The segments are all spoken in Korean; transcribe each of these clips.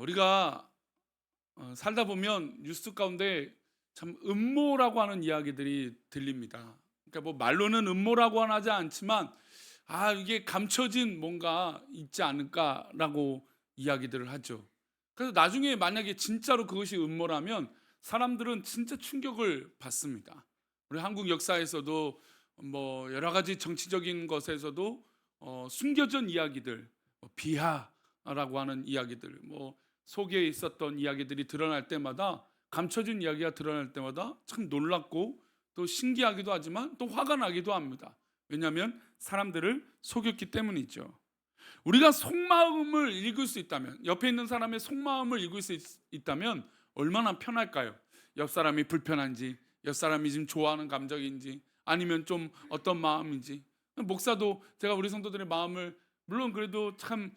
우리가 살다 보면 뉴스 가운데 참 음모라고 하는 이야기들이 들립니다. 그러니까 뭐 말로는 음모라고는 하지 않지만 이게 감춰진 뭔가 있지 않을까라고 이야기들을 하죠. 그래서 나중에 만약에 진짜로 그것이 음모라면 사람들은 진짜 충격을 받습니다. 우리 한국 역사에서도 뭐 여러 가지 정치적인 것에서도 숨겨진 이야기들, 비하라고 하는 이야기들, 뭐 속에 있었던 이야기들이 드러날 때마다, 감춰진 이야기가 드러날 때마다 참 놀랍고 또 신기하기도 하지만 또 화가 나기도 합니다. 왜냐하면 사람들을 속였기 때문이죠. 우리가 속마음을 읽을 수 있다면, 옆에 있는 사람의 속마음을 읽을 수 있다면 얼마나 편할까요? 옆 사람이 불편한지, 옆 사람이 지금 좋아하는 감정인지, 아니면 좀 어떤 마음인지. 목사도 제가 우리 성도들의 마음을, 물론 그래도 참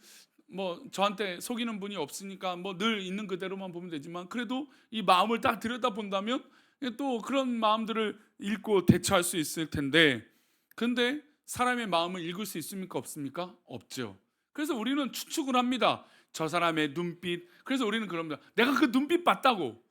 뭐 저한테 속이는 분이 없으니까 뭐 늘 있는 그대로만 보면 되지만, 그래도 이 마음을 딱 들여다본다면 또 그런 마음들을 읽고 대처할 수 있을 텐데, 근데 사람의 마음을 읽을 수 있습니까? 없습니까? 없죠. 그래서 우리는 추측을 합니다. 저 사람의 눈빛. 그래서 우리는 그럽니다. 내가 그 눈빛 봤다고.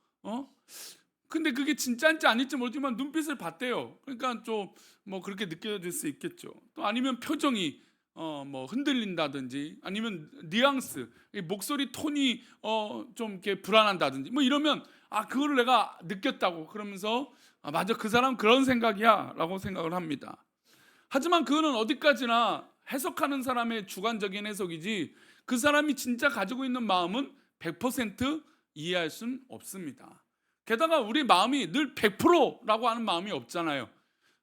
근데 그게 진짜인지 아닐지 모르지만 눈빛을 봤대요. 그러니까 좀 뭐 그렇게 느껴질 수 있겠죠. 또 아니면 표정이 뭐 흔들린다든지, 아니면 뉘앙스, 이 목소리 톤이 좀 이렇게 불안한다든지, 뭐 이러면 그거를 내가 느꼈다고, 그러면서 맞아, 그 사람 그런 생각이야라고 생각을 합니다. 하지만 그거는 어디까지나 해석하는 사람의 주관적인 해석이지, 그 사람이 진짜 가지고 있는 마음은 100% 이해할 수는 없습니다. 게다가 우리 마음이 늘 100%라고 하는 마음이 없잖아요.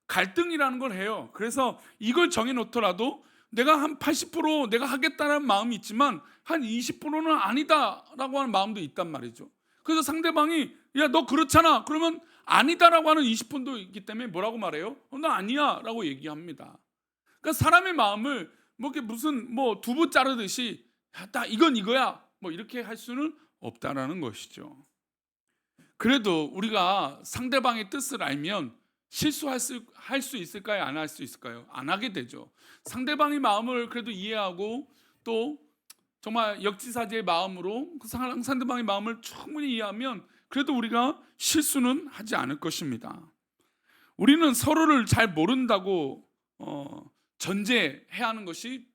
갈등이라는 걸 해요. 그래서 이걸 정해놓더라도 내가 한 80% 내가 하겠다는 마음이 있지만 한 20%는 아니다라고 하는 마음도 있단 말이죠. 그래서 상대방이 야, 너 그렇잖아, 그러면 아니다라고 하는 20%도 있기 때문에 뭐라고 말해요? 나 아니야 라고 얘기합니다. 그러니까 사람의 마음을 뭐 이렇게 무슨 뭐 두부 자르듯이 딱 이건 이거야 뭐 이렇게 할 수는 없다라는 것이죠. 그래도 우리가 상대방의 뜻을 알면 실수할 수 있을까요? 안 할 수 있을까요? 안 하게 되죠. 상대방의 마음을 그래도 이해하고, 또 정말 역지사지의 마음으로 그 상대방의 마음을 충분히 이해하면 그래도 우리가 실수는 하지 않을 것입니다. 우리는 서로를 잘 모른다고 전제해야 하는 것이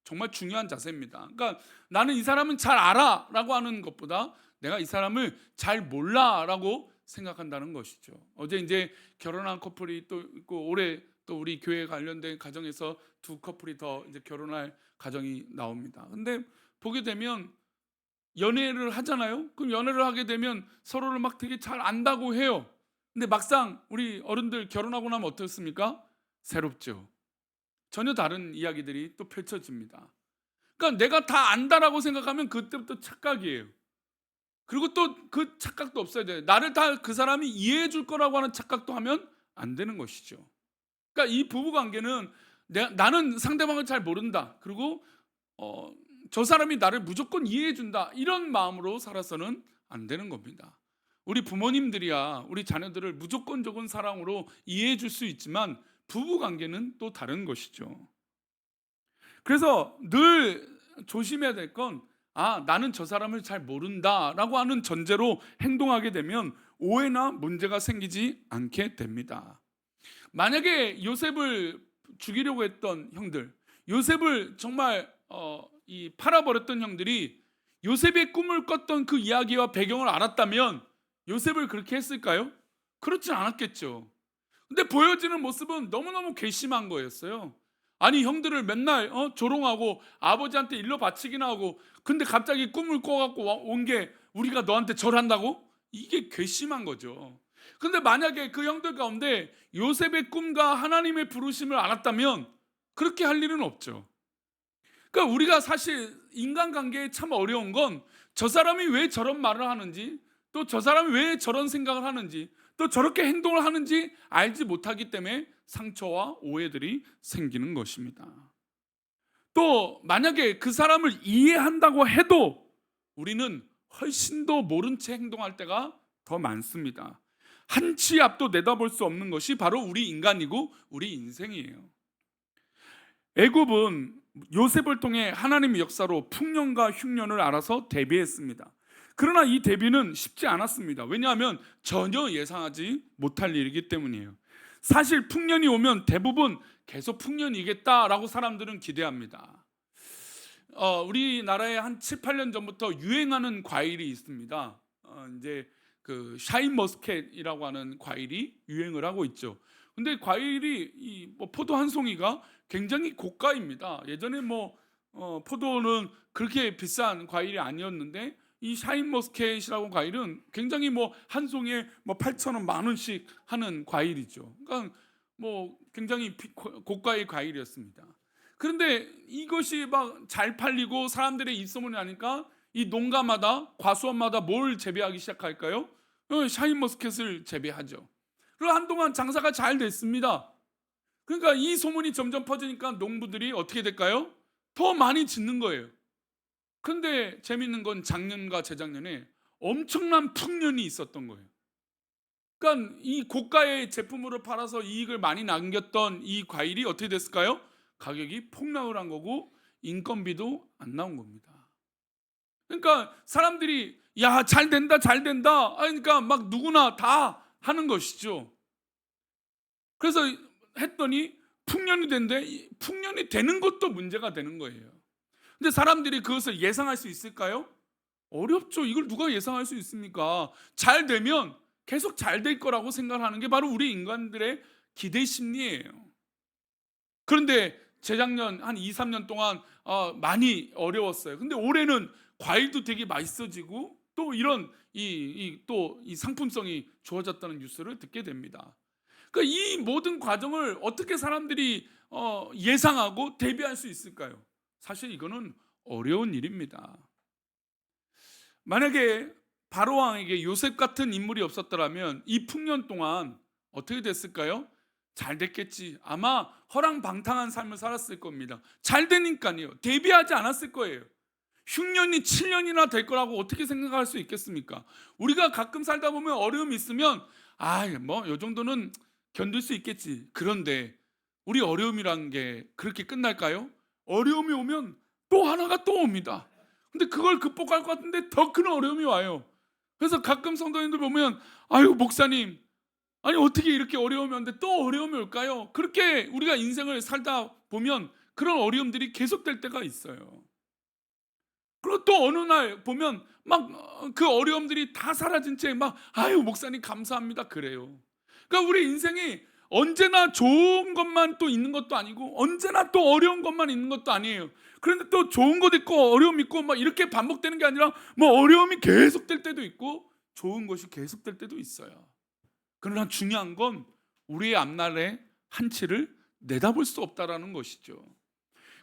정말 중요한 자세입니다. 그러니까 나는 이 사람은 잘 알아라고 하는 것보다 내가 이 사람을 잘 몰라라고 생각한다는 것이죠. 어제 이제 결혼한 커플이 또 있고, 올해 또 우리 교회 관련된 가정에서 두 커플이 더 이제 결혼할 가정이 나옵니다. 근데 보게 되면 연애를 하잖아요. 그럼 연애를 하게 되면 서로를 막 되게 잘 안다고 해요. 근데 막상 우리 어른들 결혼하고 나면 어떻습니까? 새롭죠. 전혀 다른 이야기들이 또 펼쳐집니다. 그러니까 내가 다 안다라고 생각하면 그때부터 착각이에요. 그리고 또 그 착각도 없어야 돼요. 나를 다 그 사람이 이해해 줄 거라고 하는 착각도 하면 안 되는 것이죠. 그러니까 이 부부 관계는 나는 상대방을 잘 모른다, 그리고 저 사람이 나를 무조건 이해해 준다, 이런 마음으로 살아서는 안 되는 겁니다. 우리 부모님들이야 우리 자녀들을 무조건적인 사랑으로 이해해 줄 수 있지만 부부 관계는 또 다른 것이죠. 그래서 늘 조심해야 될 건, 나는 저 사람을 잘 모른다라고 하는 전제로 행동하게 되면 오해나 문제가 생기지 않게 됩니다. 만약에 요셉을 죽이려고 했던 형들, 요셉을 정말 팔아버렸던 형들이 요셉의 꿈을 꿨던 그 이야기와 배경을 알았다면 요셉을 그렇게 했을까요? 그렇진 않았겠죠. 근데 보여지는 모습은 너무너무 괘씸한 거였어요. 아니, 형들을 맨날 조롱하고 아버지한테 일러 바치기나 하고, 근데 갑자기 꿈을 꿔갖고 온 게 우리가 너한테 절한다고? 이게 괘씸한 거죠. 근데 만약에 그 형들 가운데 요셉의 꿈과 하나님의 부르심을 알았다면 그렇게 할 일은 없죠. 그러니까 우리가 사실 인간관계에 참 어려운 건, 저 사람이 왜 저런 말을 하는지, 또 저 사람이 왜 저런 생각을 하는지, 또 저렇게 행동을 하는지 알지 못하기 때문에 상처와 오해들이 생기는 것입니다. 또 만약에 그 사람을 이해한다고 해도 우리는 훨씬 더 모른 채 행동할 때가 더 많습니다. 한 치 앞도 내다볼 수 없는 것이 바로 우리 인간이고 우리 인생이에요. 애굽은 요셉을 통해 하나님의 역사로 풍년과 흉년을 알아서 대비했습니다. 그러나 이 대비는 쉽지 않았습니다. 왜냐하면 전혀 예상하지 못할 일이기 때문이에요. 사실 풍년이 오면 대부분 계속 풍년이겠다라고 사람들은 기대합니다. 우리나라에 한 7, 8년 전부터 유행하는 과일이 있습니다. 이제 그 샤인머스켓이라고 하는 과일이 유행을 하고 있죠. 근데 과일이 뭐 포도 한 송이가 굉장히 고가입니다. 예전에 포도는 그렇게 비싼 과일이 아니었는데 이 샤인머스켓이라고 과일은 굉장히 한 송이에 8,000원, 만 원씩 하는 과일이죠. 그러니까 굉장히 고가의 과일이었습니다. 그런데 이것이 막 잘 팔리고 사람들의 입소문이 나니까 이 농가마다 과수원마다 뭘 재배하기 시작할까요? 샤인머스켓을 재배하죠. 그리고 한동안 장사가 잘 됐습니다. 그러니까 이 소문이 점점 퍼지니까 농부들이 어떻게 될까요? 더 많이 짓는 거예요. 근데 재밌는 건 작년과 재작년에 엄청난 풍년이 있었던 거예요. 그러니까 이 고가의 제품으로 팔아서 이익을 많이 남겼던 이 과일이 어떻게 됐을까요? 가격이 폭락을 한 거고 인건비도 안 나온 겁니다. 그러니까 사람들이 야, 잘 된다 잘 된다, 그러니까 막 누구나 다 하는 것이죠. 그래서 했더니 풍년이 된데 풍년이 되는 것도 문제가 되는 거예요. 근데 사람들이 그것을 예상할 수 있을까요? 어렵죠. 이걸 누가 예상할 수 있습니까? 잘 되면 계속 잘 될 거라고 생각하는 게 바로 우리 인간들의 기대 심리예요. 그런데 재작년 한 2, 3년 동안 많이 어려웠어요. 근데 올해는 과일도 되게 맛있어지고 또 이런 또 이 상품성이 좋아졌다는 뉴스를 듣게 됩니다. 그러니까 이 모든 과정을 어떻게 사람들이 예상하고 대비할 수 있을까요? 사실 이거는 어려운 일입니다. 만약에 바로 왕에게 요셉 같은 인물이 없었더라면 이 풍년 동안 어떻게 됐을까요? 잘 됐겠지. 아마 허랑방탕한 삶을 살았을 겁니다. 잘 되니까요. 대비하지 않았을 거예요. 흉년이 7년이나 될 거라고 어떻게 생각할 수 있겠습니까? 우리가 가끔 살다 보면 어려움이 있으면 요 정도는 견딜 수 있겠지. 그런데 우리 어려움이란 게 그렇게 끝날까요? 어려움이 오면 또 하나가 또 옵니다. 근데 그걸 극복할 것 같은데 더 큰 어려움이 와요. 그래서 가끔 성도님들 보면 아유 목사님, 아니 어떻게 이렇게 어려움이 오는데 또 어려움이 올까요? 그렇게 우리가 인생을 살다 보면 그런 어려움들이 계속될 때가 있어요. 그리고 또 어느 날 보면 막 그 어려움들이 다 사라진 채 아유 목사님 감사합니다 그래요. 그러니까 우리 인생이 언제나 좋은 것만 또 있는 것도 아니고 언제나 또 어려운 것만 있는 것도 아니에요. 그런데 또 좋은 것 있고 어려움 있고 이렇게 반복되는 게 아니라 어려움이 계속될 때도 있고 좋은 것이 계속될 때도 있어요. 그러나 중요한 건 우리의 앞날의 한치를 내다볼 수 없다라는 것이죠.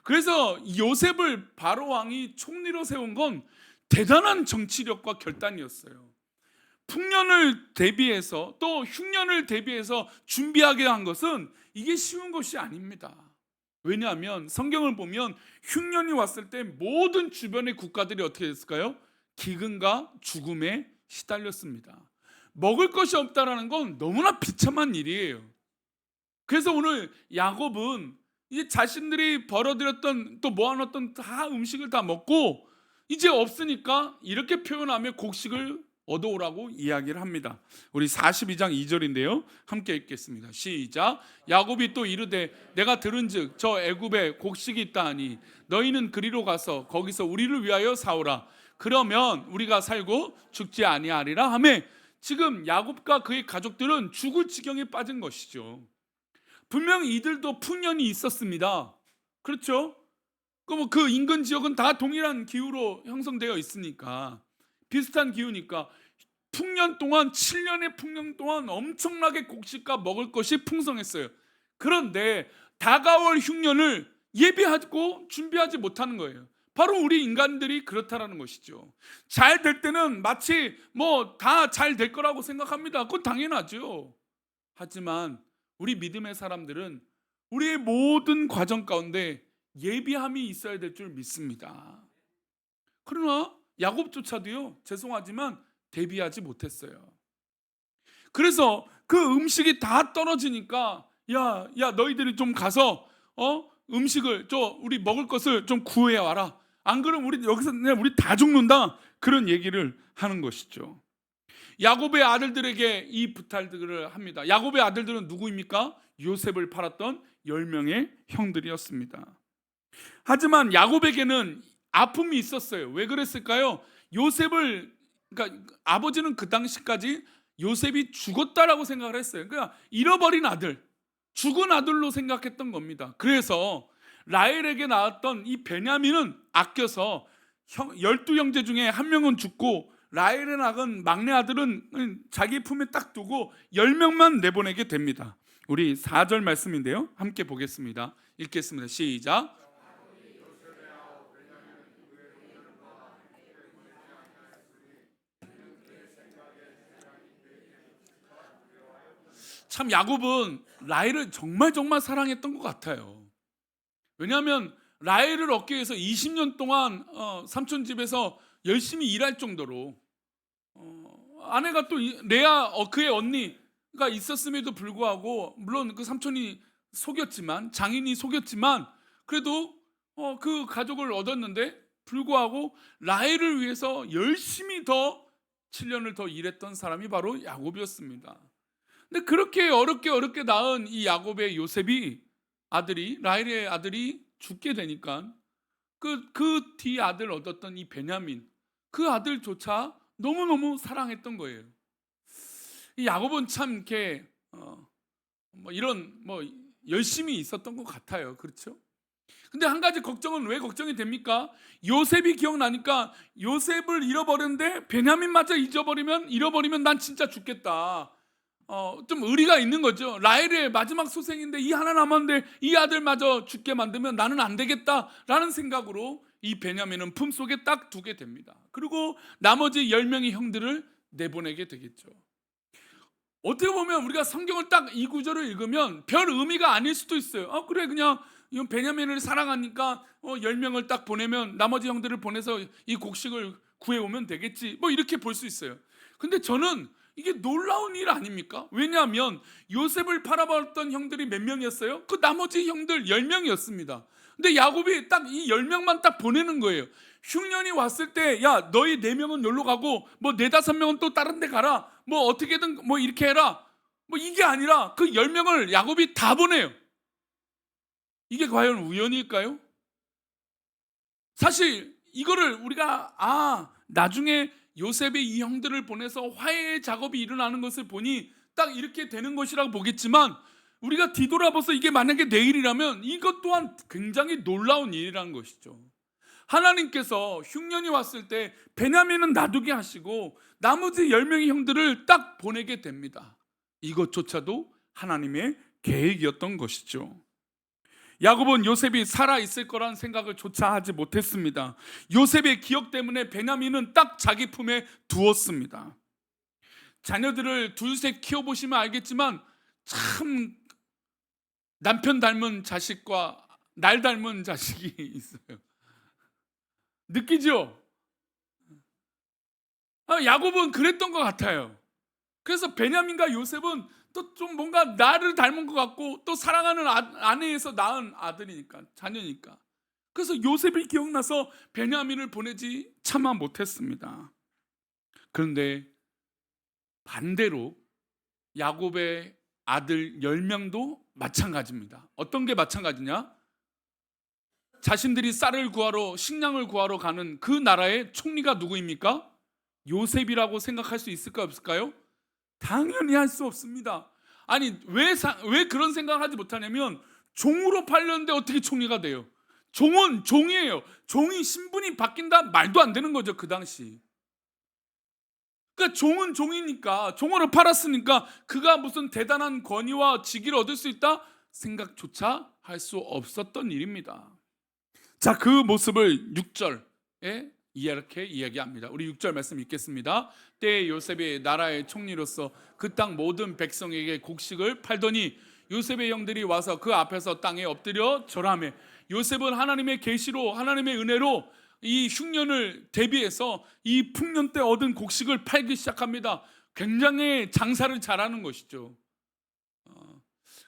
그래서 요셉을 바로 왕이 총리로 세운 건 대단한 정치력과 결단이었어요. 풍년을 대비해서 또 흉년을 대비해서 준비하게 한 것은 이게 쉬운 것이 아닙니다. 왜냐하면 성경을 보면 흉년이 왔을 때 모든 주변의 국가들이 어떻게 됐을까요? 기근과 죽음에 시달렸습니다. 먹을 것이 없다라는 건 너무나 비참한 일이에요. 그래서 오늘 야곱은 이제 자신들이 벌어들였던 또 모아놨던 다 음식을 다 먹고 이제 없으니까 이렇게 표현하며 곡식을 얻어오라고 이야기를 합니다. 우리 42장 2절인데요. 함께 읽겠습니다. 시작. 야곱이 또 이르되 내가 들은즉 저 애굽에 곡식이 있다 하니 너희는 그리로 가서 거기서 우리를 위하여 사오라. 그러면 우리가 살고 죽지 아니하리라 하매, 지금 야곱과 그의 가족들은 죽을 지경에 빠진 것이죠. 분명히 이들도 풍년이 있었습니다. 그렇죠? 그 인근 지역은 다 동일한 기후로 형성되어 있으니까, 비슷한 기후니까 풍년 동안 7년의 풍년 동안 엄청나게 곡식과 먹을 것이 풍성했어요. 그런데 다가올 흉년을 예비하고 준비하지 못하는 거예요. 바로 우리 인간들이 그렇다라는 것이죠. 잘 될 때는 마치 다 잘 될 거라고 생각합니다. 그건 당연하죠. 하지만 우리 믿음의 사람들은 우리의 모든 과정 가운데 예비함이 있어야 될 줄 믿습니다. 그러나 야곱조차도요, 죄송하지만 대비하지 못했어요. 그래서 그 음식이 다 떨어지니까 야 너희들이 좀 가서 음식을 우리 먹을 것을 좀 구해 와라. 안 그러면 우리 여기서 우리 다 죽는다. 그런 얘기를 하는 것이죠. 야곱의 아들들에게 이 부탁들을 합니다. 야곱의 아들들은 누구입니까? 요셉을 팔았던 10명의 형들이었습니다. 하지만 야곱에게는 아픔이 있었어요. 왜 그랬을까요? 그러니까 아버지는 그 당시까지 요셉이 죽었다라고 생각을 했어요. 그러니까 잃어버린 아들, 죽은 아들로 생각했던 겁니다. 그래서 라헬에게 낳았던 이 베냐민은 아껴서 12형제 중에 한 명은 죽고 라헬에 낳은 막내 아들은 자기 품에 딱 두고 10명만 내보내게 됩니다. 우리 4절 말씀인데요, 함께 보겠습니다. 읽겠습니다. 시작. 참 야곱은 라헬을 정말 사랑했던 것 같아요. 왜냐하면 라헬을 얻기 위해서 20년 동안 삼촌 집에서 열심히 일할 정도로 아내가 또 레아 그의 언니가 있었음에도 불구하고, 물론 그 삼촌이 속였지만, 장인이 속였지만 그래도 그 가족을 얻었는데 불구하고 라헬을 위해서 열심히 더 7년을 더 일했던 사람이 바로 야곱이었습니다. 근데 그렇게 어렵게 낳은 이 야곱의 요셉이 라헬의 아들이 죽게 되니까 그 뒤 아들 얻었던 이 베냐민, 그 아들조차 너무너무 사랑했던 거예요. 이 야곱은 참 이렇게 열심히 있었던 것 같아요. 그렇죠? 근데 한 가지 걱정은 왜 걱정이 됩니까? 요셉이 기억나니까, 요셉을 잃어버렸는데 베냐민마저 잃어버리면 난 진짜 죽겠다. 좀 의리가 있는 거죠. 라헬의 마지막 소생인데 이 하나 남았는데 이 아들마저 죽게 만들면 나는 안 되겠다라는 생각으로 이 베냐민은 품속에 딱 두게 됩니다. 그리고 나머지 10명의 형들을 내보내게 되겠죠. 어떻게 보면 우리가 성경을 딱 이 구절을 읽으면 별 의미가 아닐 수도 있어요. 그래, 그냥 이건 베냐민을 사랑하니까 10명을 딱 보내면 나머지 형들을 보내서 이 곡식을 구해오면 되겠지, 이렇게 볼 수 있어요. 근데 저는 이게 놀라운 일 아닙니까? 왜냐하면 요셉을 팔아버렸던 형들이 몇 명이었어요? 그 나머지 형들 10명이었습니다. 근데 야곱이 딱 이 10명만 딱 보내는 거예요. 흉년이 왔을 때, 야, 너희 4명은 여기로 가고 4-5명은 또 다른 데 가라, 어떻게든 이렇게 해라, 이게 아니라 그 10명을 야곱이 다 보내요. 이게 과연 우연일까요? 사실 이거를 우리가 나중에 요셉이 이 형들을 보내서 화해의 작업이 일어나는 것을 보니 딱 이렇게 되는 것이라고 보겠지만, 우리가 뒤돌아봐서 이게 만약에 내일이라면 이것 또한 굉장히 놀라운 일이라는 것이죠. 하나님께서 흉년이 왔을 때 베냐민은 놔두게 하시고 나머지 10명의 형들을 딱 보내게 됩니다. 이것조차도 하나님의 계획이었던 것이죠. 야곱은 요셉이 살아있을 거란 생각을 조차 하지 못했습니다. 요셉의 기억 때문에 베냐민은 딱 자기 품에 두었습니다. 자녀들을 둘셋 키워보시면 알겠지만 참 남편 닮은 자식과 날 닮은 자식이 있어요. 느끼죠? 야곱은 그랬던 것 같아요. 그래서 베냐민과 요셉은 또 좀 뭔가 나를 닮은 것 같고, 또 사랑하는 아내에서 낳은 아들이니까, 자녀니까. 그래서 요셉이 기억나서 베냐민을 보내지 차마 못했습니다. 그런데 반대로 야곱의 아들 10명도 마찬가지입니다. 어떤 게 마찬가지냐? 자신들이 쌀을 구하러, 식량을 구하러 가는 그 나라의 총리가 누구입니까? 요셉이라고 생각할 수 있을까 없을까요? 당연히 할 수 없습니다. 아니, 왜 그런 생각을 하지 못하냐면, 종으로 팔렸는데 어떻게 총리가 돼요? 종은 종이에요. 종이 신분이 바뀐다? 말도 안 되는 거죠, 그 당시. 그러니까 종은 종이니까, 종으로 팔았으니까 그가 무슨 대단한 권위와 직위를 얻을 수 있다? 생각조차 할 수 없었던 일입니다. 자, 그 모습을 6절에 이렇게 이야기합니다. 우리 6절 말씀 읽겠습니다. 때에 요셉이 나라의 총리로서 그 땅 모든 백성에게 곡식을 팔더니 요셉의 형들이 와서 그 앞에서 땅에 엎드려 절하매, 요셉은 하나님의 계시로, 하나님의 은혜로 이 흉년을 대비해서 이 풍년 때 얻은 곡식을 팔기 시작합니다. 굉장히 장사를 잘하는 것이죠.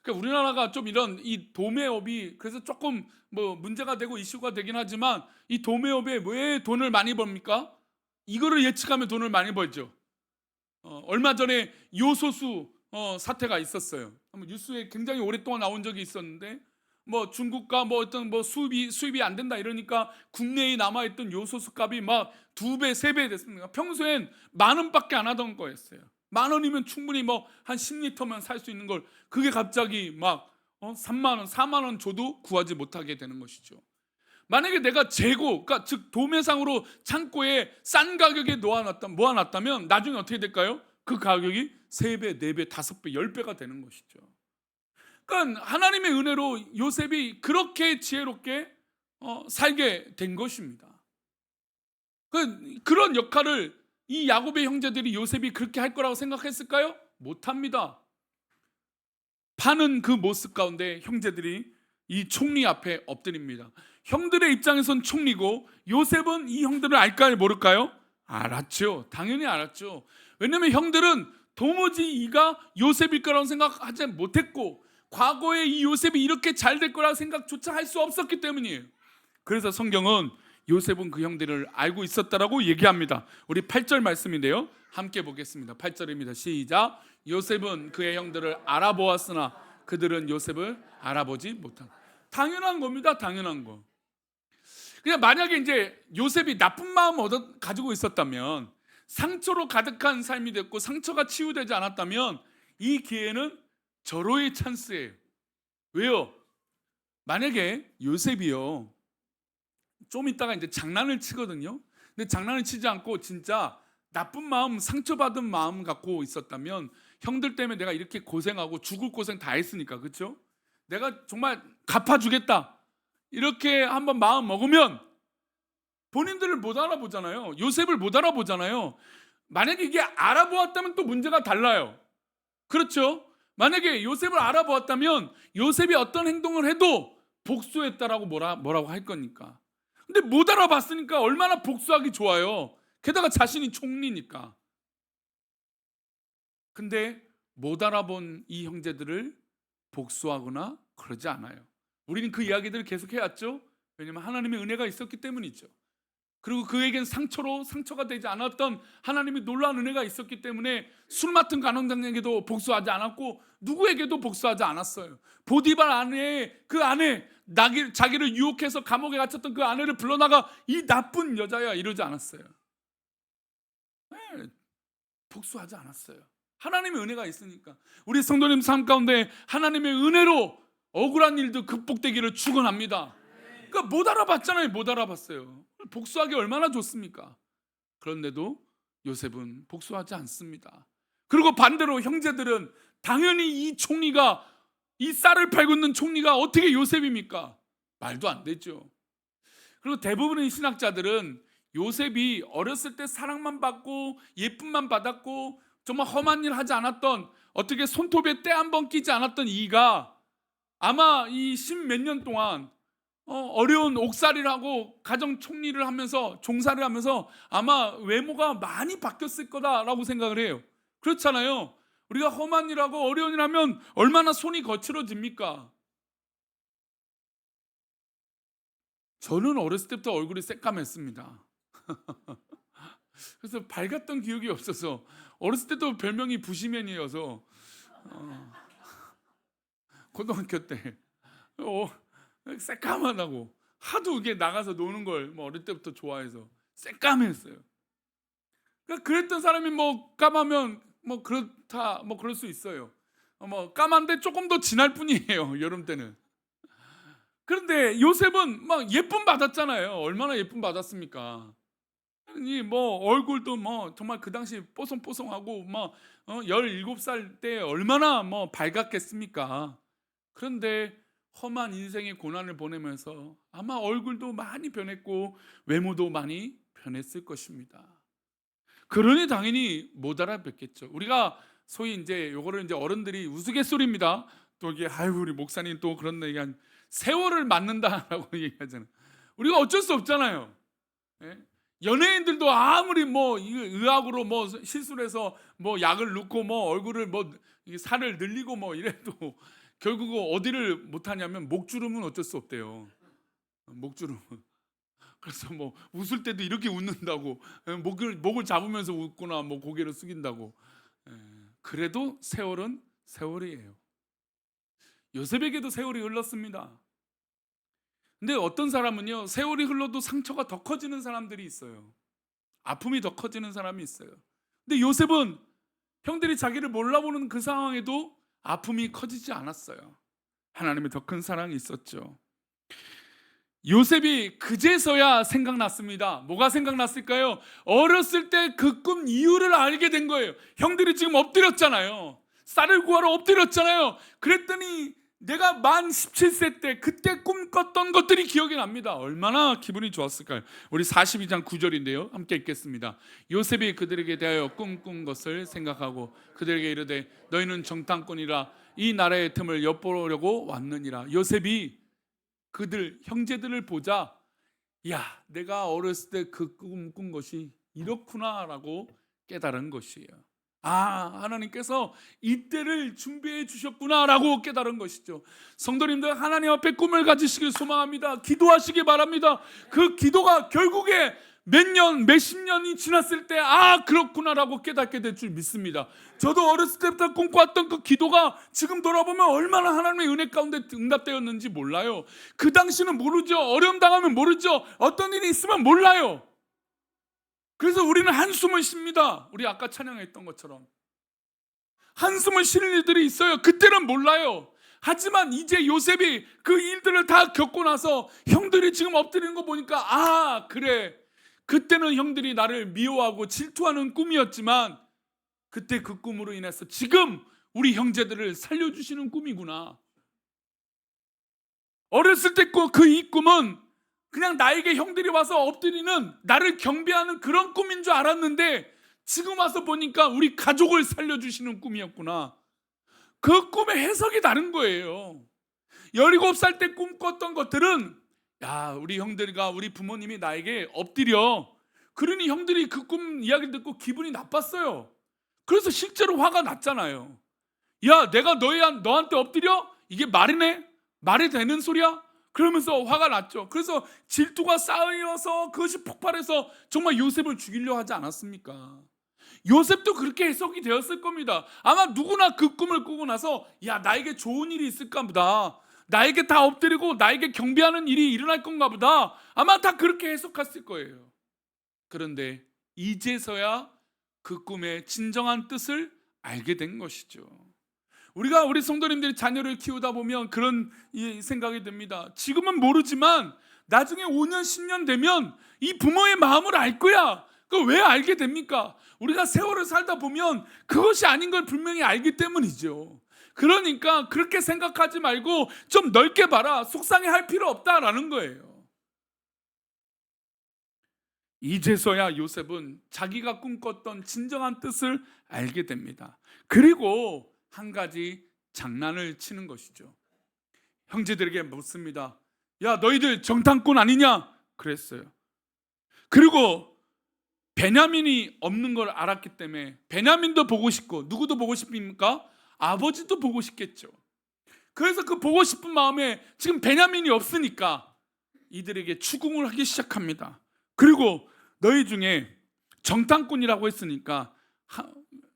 그러니까 우리나라가 좀 이런 이 도매업이 그래서 조금 문제가 되고 이슈가 되긴 하지만, 이 도매업에 왜 돈을 많이 법니까? 이거를 예측하면 돈을 많이 벌죠. 얼마 전에 요소수 사태가 있었어요. 한번 뉴스에 굉장히 오랫동안 나온 적이 있었는데 뭐 중국과 뭐 어떤 뭐 수입이 안 된다 이러니까 국내에 남아 있던 요소수 값이 막 2배, 3배 됐습니다. 평소엔 10,000원밖에 안 하던 거였어요. 10,000원이면 충분히 뭐 한 10리터만 살 수 있는 걸 그게 갑자기 막 3만 원, 4만 원 줘도 구하지 못하게 되는 것이죠. 만약에 내가 재고, 그러니까 즉 도매상으로 창고에 싼 가격에 모아놨다면 나중에 어떻게 될까요? 그 가격이 3배, 4배, 5배, 10배가 되는 것이죠. 그러니까 하나님의 은혜로 요셉이 그렇게 지혜롭게 살게 된 것입니다. 그런 역할을 이 야곱의 형제들이 요셉이 그렇게 할 거라고 생각했을까요? 못합니다. 파는 그 모습 가운데 형제들이 이 총리 앞에 엎드립니다. 형들의 입장에선 총리고 요셉은 이 형들을 알까요 모를까요? 알았죠. 당연히 알았죠. 왜냐하면 형들은 도무지 이가 요셉일 거라고 생각하지 못했고 과거에 이 요셉이 이렇게 잘 될 거라고 생각조차 할 수 없었기 때문이에요. 그래서 성경은 요셉은 그 형들을 알고 있었다라고 얘기합니다. 우리 8절 말씀인데요, 함께 보겠습니다. 8절입니다. 시작. 요셉은 그의 형들을 알아보았으나 그들은 요셉을 알아보지 못한. 당연한 겁니다. 당연한 거. 그냥 만약에 이제 요셉이 나쁜 마음 가지고 있었다면, 상처로 가득한 삶이 됐고 상처가 치유되지 않았다면 이 기회는 절호의 찬스예요. 왜요? 만약에 요셉이요 좀 있다가 이제 장난을 치거든요. 근데 장난을 치지 않고 진짜 나쁜 마음, 상처받은 마음 갖고 있었다면, 형들 때문에 내가 이렇게 고생하고 죽을 고생 다 했으니까, 그렇죠? 내가 정말 갚아주겠다 이렇게 한번 마음 먹으면 본인들을 못 알아보잖아요. 요셉을 못 알아보잖아요. 만약에 이게 알아보았다면 또 문제가 달라요. 그렇죠? 만약에 요셉을 알아보았다면 요셉이 어떤 행동을 해도 복수했다라고 뭐라고 할 거니까. 근데 못 알아봤으니까 얼마나 복수하기 좋아요. 게다가 자신이 총리니까. 근데 못 알아본 이 형제들을 복수하거나 그러지 않아요. 우리는 그 이야기들을 계속 해왔죠. 왜냐하면 하나님의 은혜가 있었기 때문이죠. 그리고 그에겐 상처가 되지 않았던 하나님의 놀라운 은혜가 있었기 때문에 술 맡은 간원장에게도 복수하지 않았고 누구에게도 복수하지 않았어요. 보디발 그 아내 자기를 유혹해서 감옥에 갇혔던 그 아내를 불러다가 이 나쁜 여자야 이러지 않았어요. 네, 복수하지 않았어요. 하나님의 은혜가 있으니까. 우리 성도님 삶 가운데 하나님의 은혜로 억울한 일도 극복되기를 축원합니다. 그러니까 못 알아봤잖아요. 못 알아봤어요. 복수하기 얼마나 좋습니까? 그런데도 요셉은 복수하지 않습니다. 그리고 반대로 형제들은 당연히 이 총리가, 이 쌀을 팔고 있는 총리가 어떻게 요셉입니까? 말도 안 되죠. 그리고 대부분의 신학자들은 요셉이 어렸을 때 사랑만 받고 예쁨만 받았고 정말 험한 일 하지 않았던, 어떻게 손톱에 때 한 번 끼지 않았던 이가 아마 이 10몇 년 동안 어려운 옥살이를 하고 가정 총리를 하면서 종사를 하면서 아마 외모가 많이 바뀌었을 거다라고 생각을 해요. 그렇잖아요. 우리가 험한 일하고 어려운 일 하면 얼마나 손이 거칠어집니까? 저는 어렸을 때부터 얼굴이 새까맸습니다. 그래서 밝았던 기억이 없어서, 어렸을 때도 별명이 부시맨이어서 고등학교 때 새까맣다고 하도 이게 나가서 노는 걸 뭐 어릴 때부터 좋아해서 새까맸어요. 그러니까 그랬던 사람이 뭐 까마면 뭐 그렇다 뭐 그럴 수 있어요. 뭐 까만데 조금 더 진할 뿐이에요. 여름 때는. 그런데 요셉은 막 예쁨 받았잖아요. 얼마나 예쁨 받았습니까? 아니 뭐 얼굴도 뭐 정말 그 당시 뽀송뽀송하고 막 17살 때 얼마나 뭐 밝았겠습니까? 그런데 험한 인생의 고난을 보내면서 아마 얼굴도 많이 변했고 외모도 많이 변했을 것입니다. 그러니 당연히 못 알아뵙겠죠. 우리가 소위 이제 요거를 이제 어른들이 우스갯소리입니다. 또 이게 아이고 우리 목사님 또 그런 얘기한 세월을 맞는다라고 얘기하잖아요. 우리가 어쩔 수 없잖아요. 예? 연예인들도 아무리 뭐 의학으로 뭐 시술해서 뭐 약을 넣고 뭐 얼굴을 뭐 살을 늘리고 뭐 이래도 결국 어디를 못 하냐면 목주름은 어쩔 수 없대요. 목주름은. 그래서 뭐 웃을 때도 이렇게 웃는다고, 목을 잡으면서 웃거나 뭐 고개를 숙인다고. 예, 그래도 세월은 세월이에요. 요셉에게도 세월이 흘렀습니다. 근데 어떤 사람은요, 세월이 흘러도 상처가 더 커지는 사람들이 있어요. 아픔이 더 커지는 사람이 있어요. 근데 요셉은 형들이 자기를 몰라보는 그 상황에도 아픔이 커지지 않았어요. 하나님의 더 큰 사랑이 있었죠. 요셉이 그제서야 생각났습니다. 뭐가 생각났을까요? 어렸을 때 그 꿈 이유를 알게 된 거예요. 형들이 지금 엎드렸잖아요. 쌀을 구하러 엎드렸잖아요. 그랬더니 내가 만 17세 때 그때 꿈꿨던 것들이 기억이 납니다. 얼마나 기분이 좋았을까요? 우리 42장 9절인데요. 함께 읽겠습니다. 요셉이 그들에게 대하여 꿈꾼 것을 생각하고 그들에게 이르되 너희는 정탐꾼이라 이 나라의 틈을 엿보려고 왔느니라. 요셉이 그들 형제들을 보자, 야, 내가 어렸을 때 그 꿈꾼 것이 이렇구나라고 깨달은 것이에요. 아, 하나님께서 이때를 준비해 주셨구나라고 깨달은 것이죠. 성도님들, 하나님 앞에 꿈을 가지시길 소망합니다. 기도하시기 바랍니다. 그 기도가 결국에 몇 년, 몇십 년이 지났을 때 아, 그렇구나라고 깨닫게 될 줄 믿습니다. 저도 어렸을 때부터 꿈꿔왔던 그 기도가 지금 돌아보면 얼마나 하나님의 은혜 가운데 응답되었는지 몰라요. 그 당시는 모르죠. 어려움 당하면 모르죠. 어떤 일이 있으면 몰라요. 그래서 우리는 한숨을 쉽니다. 우리 아까 찬양했던 것처럼 한숨을 쉬는 일들이 있어요. 그때는 몰라요. 하지만 이제 요셉이 그 일들을 다 겪고 나서 형들이 지금 엎드리는 거 보니까 아, 그래, 그때는 형들이 나를 미워하고 질투하는 꿈이었지만 그때 그 꿈으로 인해서 지금 우리 형제들을 살려주시는 꿈이구나. 어렸을 때 그 이 꿈은 그냥 나에게 형들이 와서 엎드리는, 나를 경배하는 그런 꿈인 줄 알았는데 지금 와서 보니까 우리 가족을 살려주시는 꿈이었구나. 그 꿈의 해석이 다른 거예요. 17살 때 꿈꿨던 것들은 야, 우리 형들과 우리 부모님이 나에게 엎드려. 그러니 형들이 그 꿈 이야기를 듣고 기분이 나빴어요. 그래서 실제로 화가 났잖아요. 야, 내가 너한테 엎드려? 이게 말이네? 말이 되는 소리야? 그러면서 화가 났죠. 그래서 질투가 쌓여서 그것이 폭발해서 정말 요셉을 죽이려 하지 않았습니까? 요셉도 그렇게 해석이 되었을 겁니다. 아마 누구나 그 꿈을 꾸고 나서 야, 나에게 좋은 일이 있을까 보다, 나에게 다 엎드리고 나에게 경배하는 일이 일어날 건가 보다, 아마 다 그렇게 해석했을 거예요. 그런데 이제서야 그 꿈의 진정한 뜻을 알게 된 것이죠. 우리 성도님들이 자녀를 키우다 보면 그런 생각이 듭니다. 지금은 모르지만 나중에 5년 10년 되면 이 부모의 마음을 알 거야. 그걸 왜 알게 됩니까? 우리가 세월을 살다 보면 그것이 아닌 걸 분명히 알기 때문이죠. 그러니까 그렇게 생각하지 말고 좀 넓게 봐라. 속상해할 필요 없다라는 거예요. 이제서야 요셉은 자기가 꿈꿨던 진정한 뜻을 알게 됩니다. 그리고 한 가지 장난을 치는 것이죠. 형제들에게 묻습니다. 야, 너희들 정탐꾼 아니냐? 그랬어요. 그리고 베냐민이 없는 걸 알았기 때문에 베냐민도 보고 싶고, 누구도 보고 싶습니까? 아버지도 보고 싶겠죠. 그래서 그 보고 싶은 마음에 지금 베냐민이 없으니까 이들에게 추궁을 하기 시작합니다. 그리고 너희 중에 정탐꾼이라고 했으니까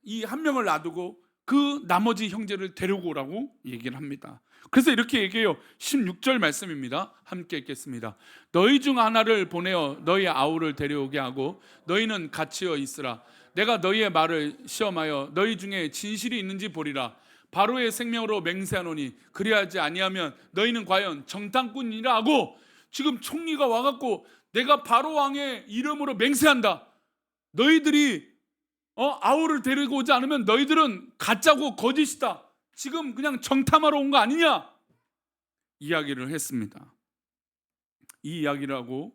이 한 명을 놔두고 그 나머지 형제를 데리고 오라고 얘기를 합니다. 그래서 이렇게 얘기해요. 16절 말씀입니다. 함께 읽겠습니다. 너희 중 하나를 보내어 너희 아우를 데려오게 하고 너희는 같이어 있으라. 내가 너희의 말을 시험하여 너희 중에 진실이 있는지 보리라. 바로의 생명으로 맹세하노니 그리하지 아니하면 너희는 과연 정탐꾼이라 하고, 지금 총리가 와갖고 내가 바로 왕의 이름으로 맹세한다. 너희들이 아우를 데리고 오지 않으면 너희들은 가짜고 거짓이다. 지금 그냥 정탐하러 온 거 아니냐? 이야기를 했습니다. 이 이야기를 하고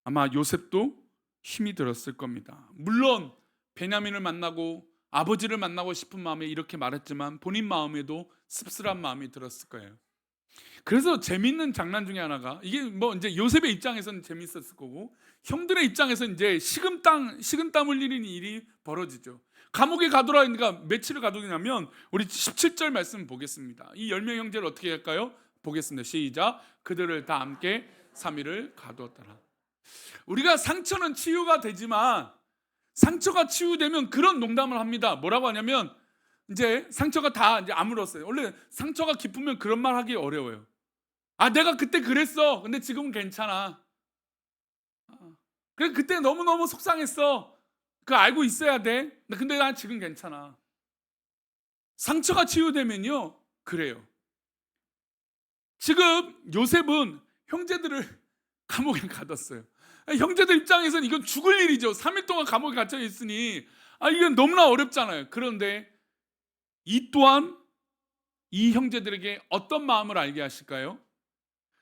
아마 요셉도 힘이 들었을 겁니다. 물론 베냐민을 만나고 아버지를 만나고 싶은 마음에 이렇게 말했지만 본인 마음에도 씁쓸한 마음이 들었을 거예요. 그래서 재밌는 장난 중에 하나가, 이게 뭐 이제 요셉의 입장에서는 재밌었을 거고 형들의 입장에서는 이제 식은땀 흘리는 일이 벌어지죠. 감옥에 가둬라 하니까 며칠을 가두냐면 우리 17절 말씀 보겠습니다. 이 10명 형제를 어떻게 할까요? 보겠습니다. 시작. 그들을 다 함께 3일을 가두었더라. 우리가 상처는 치유가 되지만 상처가 치유되면 그런 농담을 합니다. 뭐라고 하냐면 이제 상처가 다 이제 아물었어요. 원래 상처가 깊으면 그런 말 하기 어려워요. 아, 내가 그때 그랬어. 근데 지금은 괜찮아. 그래, 그때 너무너무 속상했어. 그거 알고 있어야 돼. 근데 난 지금 괜찮아. 상처가 치유되면요, 그래요. 지금 요셉은 형제들을 감옥에 가뒀어요. 형제들 입장에서는 이건 죽을 일이죠. 3일 동안 감옥에 갇혀 있으니 이건 너무나 어렵잖아요. 그런데 이 또한 이 형제들에게 어떤 마음을 알게 하실까요?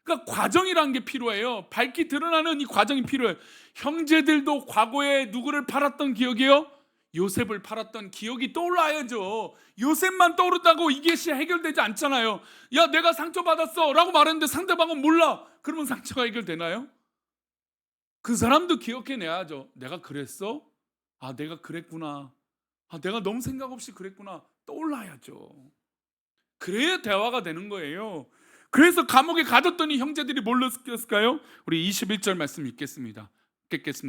그러니까 과정이라는 게 필요해요. 밝히 드러나는 이 과정이 필요해요. 형제들도 과거에 누구를 팔았던 기억이요? 요셉을 팔았던 기억이 떠올라야죠. 요셉만 떠오른다고 이게 해결되지 않잖아요. 야, 내가 상처받았어 라고 말했는데 상대방은 몰라. 그러면 상처가 해결되나요? 그 사람도 기억해내야죠. 내가 그랬어? 내가 그랬구나. 내가 너무 생각 없이 그랬구나. 떠올라야죠. 그래야 대화가 되는 거예요. 그래서 감옥에 가뒀더니 형제들이 뭘로 느꼈을까요? 우리 21절 말씀 읽겠습니다.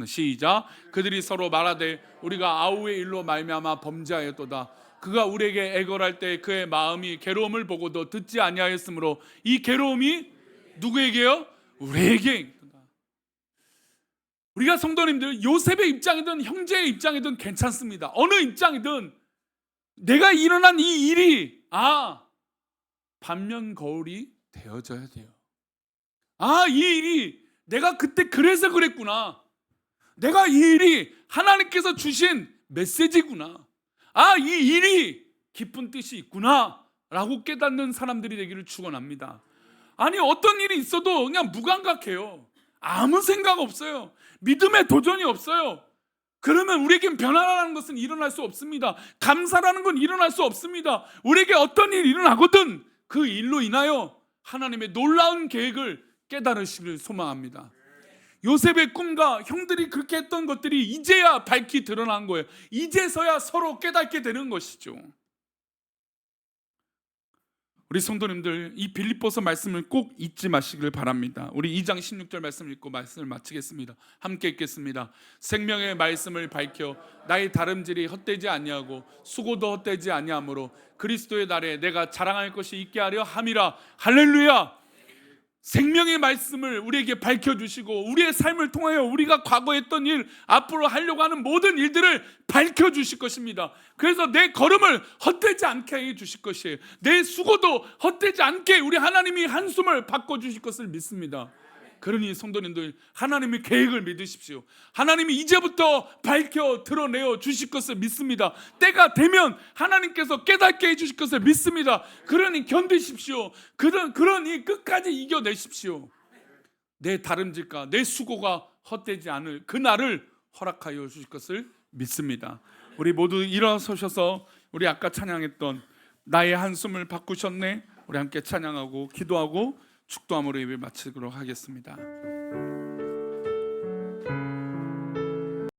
시작. 그들이 서로 말하되 우리가 아우의 일로 말미암아 범죄하였도다. 그가 우리에게 애걸할 때 그의 마음이 괴로움을 보고도 듣지 아니하였으므로 이 괴로움이 누구에게요? 우리에게. 우리가 성도님들 요셉의 입장이든 형제의 입장이든 괜찮습니다. 어느 입장이든 내가 일어난 이 일이 반면 거울이 되어져야 돼요. 이 일이 내가 그때 그래서 그랬구나. 내가 이 일이 하나님께서 주신 메시지구나. 이 일이 깊은 뜻이 있구나 라고 깨닫는 사람들이 되기를 축원합니다. 아니, 어떤 일이 있어도 그냥 무감각해요. 아무 생각 없어요. 믿음의 도전이 없어요. 그러면 우리에겐 변화라는 것은 일어날 수 없습니다. 감사라는 건 일어날 수 없습니다. 우리에게 어떤 일이 일어나거든 그 일로 인하여 하나님의 놀라운 계획을 깨달으시길 소망합니다. 요셉의 꿈과 형들이 그렇게 했던 것들이 이제야 밝히 드러난 거예요. 이제서야 서로 깨닫게 되는 것이죠. 우리 성도님들, 이 빌립보서 말씀을 꼭 잊지 마시길 바랍니다. 우리 2장 16절 말씀 읽고 말씀을 마치겠습니다. 함께 읽겠습니다. 생명의 말씀을 밝혀 나의 다름질이 헛되지 아니하고 수고도 헛되지 아니하므로 그리스도의 날에 내가 자랑할 것이 있게 하려 함이라. 할렐루야. 생명의 말씀을 우리에게 밝혀주시고 우리의 삶을 통하여 우리가 과거에 했던 일, 앞으로 하려고 하는 모든 일들을 밝혀주실 것입니다. 그래서 내 걸음을 헛되지 않게 해주실 것이에요. 내 수고도 헛되지 않게 우리 하나님이 한숨을 바꿔주실 것을 믿습니다. 그러니 성도님들, 하나님의 계획을 믿으십시오. 하나님이 이제부터 밝혀 드러내어 주실 것을 믿습니다. 때가 되면 하나님께서 깨닫게 해주실 것을 믿습니다. 그러니 견디십시오. 그러니 끝까지 이겨내십시오. 내 다름질과 내 수고가 헛되지 않을 그 날을 허락하여 주실 것을 믿습니다. 우리 모두 일어서셔서 우리 아까 찬양했던 나의 한숨을 바꾸셨네, 우리 함께 찬양하고 기도하고 축도함으로 예배 마치도록 하겠습니다.